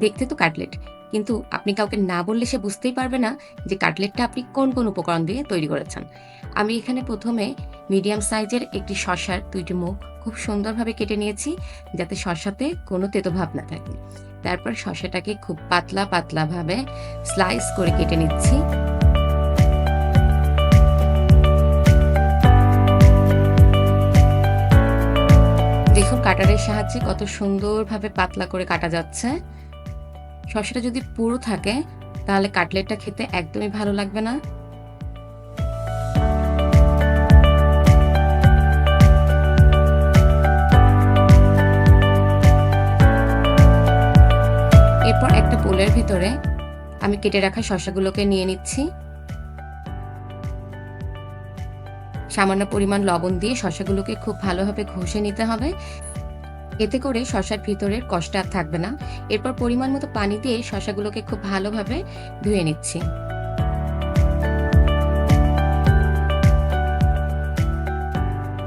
দেখতে তো কাটলেট, কিন্তু আপনি কাউকে না বললে সে বুঝতেই পারবে না যে কাটলেটটা আপনি কোন কোন উপকরণ দিয়ে তৈরি করেছেন। আমি এখানে প্রথমে মিডিয়াম সাইজের একটি শসার ২টি মুখ খুব সুন্দরভাবে কেটে নিয়েছি, যাতে শসাতে কোনো তেতো ভাব না থাকে। তারপর শসাটাকে খুব পাতলা পাতলাভাবে স্লাইস করে কেটে নিচ্ছি। দেখুন কাটারের সাহায্যে কত সুন্দরভাবে পাতলা করে কাটা যাচ্ছে। শসাটা যদি পুরো থাকে তাহলে কাটলেটটা খেতে একদমই ভালো লাগবে না। এরপর একটা বোলের ভিতরে আমি কেটে রাখা শসাগুলোকে নিয়ে নিচ্ছি। সামান্য পরিমাণ লবণ দিয়ে শসাগুলোকে খুব ভালোভাবে ঘষে নিতে হবে, এতে করে শসার ভিতরের কষ্ট আর থাকবে না। এরপর পরিমাণ মতো পানি দিয়ে শসাগুলোকে খুব ভালোভাবে ধুয়ে নিচ্ছি।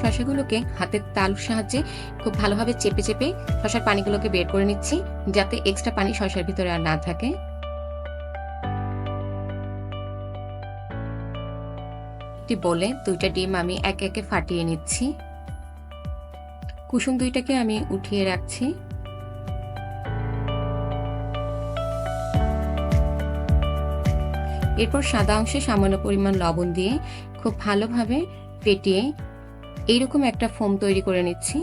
শসাগুলোকে হাতের তালুর সাহায্যে খুব ভালোভাবে চেপে চেপে শসার পানিগুলোকে বের করে নিচ্ছি, যাতে এক্সট্রা পানি শসার ভিতরে আর না থাকে। একটি বলে ২টা ডিম আমি একে একে ফাটিয়ে নিচ্ছি। কুসুম ২টাকে আমি উঠিয়ে রাখছি। এরপর সাদা অংশে সামান্য পরিমাণ লবণ দিয়ে খুব ভালোভাবে ফেটিয়ে এইরকম একটা ফোম তৈরি করে নিচ্ছি।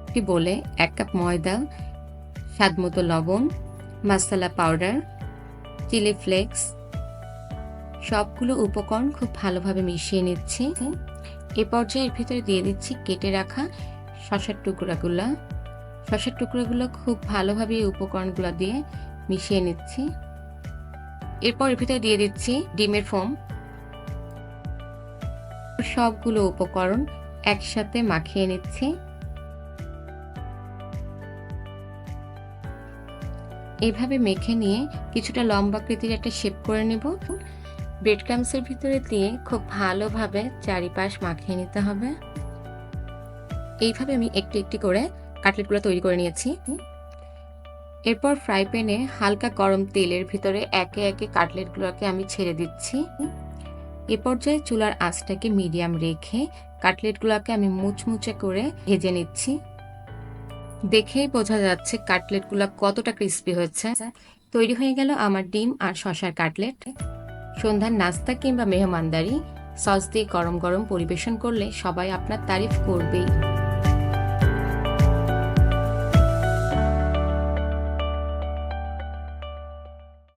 একটি বলে ১ কাপ ময়দা, স্বাদমতো লবণ, মাসালা পাউডার, চিলি ফ্লেক্স সবগুলো উপকরণ খুব ভালোভাবে মিশিয়ে নিচ্ছি। এ পর্যায়ে এর ভিতরে দিয়ে দিচ্ছি কেটে রাখা শসার টুকরাগুলো। শসার টুকরাগুলো খুব ভালোভাবে এই উপকরণগুলো দিয়ে মিশিয়ে নিচ্ছি। এরপর এর ভিতরে দিয়ে দিচ্ছি ডিমের ফোম। সবগুলো উপকরণ একসাথে মাখিয়ে নিচ্ছি। এভাবে মেখে নিয়ে কিছুটা লম্বাকৃতির একটা শেপ করে নেব। ব্রেড ক্রাম্বসের ভিতরে দিয়ে খুব ভালোভাবে চারিপাশ মাখিয়ে নিতে হবে। এইভাবে আমি একটু একটু করে কাটলেটগুলো তৈরি করে নিয়েছি। এরপর ফ্রাই প্যানে হালকা গরম তেলের ভিতরে একে একে কাটলেটগুলোকে আমি ছেড়ে দিচ্ছি। এ পর্যায়ে চুলার আঁচটাকে মিডিয়াম রেখে কাটলেটগুলোকে আমি মুচমুচে করে ভেজে নিচ্ছি। দেখেই বোঝা যাচ্ছে কাটলেটগুলো কতটা ক্রিস্পি হয়েছে। তৈরি হয়ে গেল আমার ডিম আর শসার কাটলেট। সন্ধ্যার নাস্তা কিংবা মেহমানদারি সস দিয়ে গরম গরম পরিবেশন করলে সবাই আপনার তারিফ করবেই।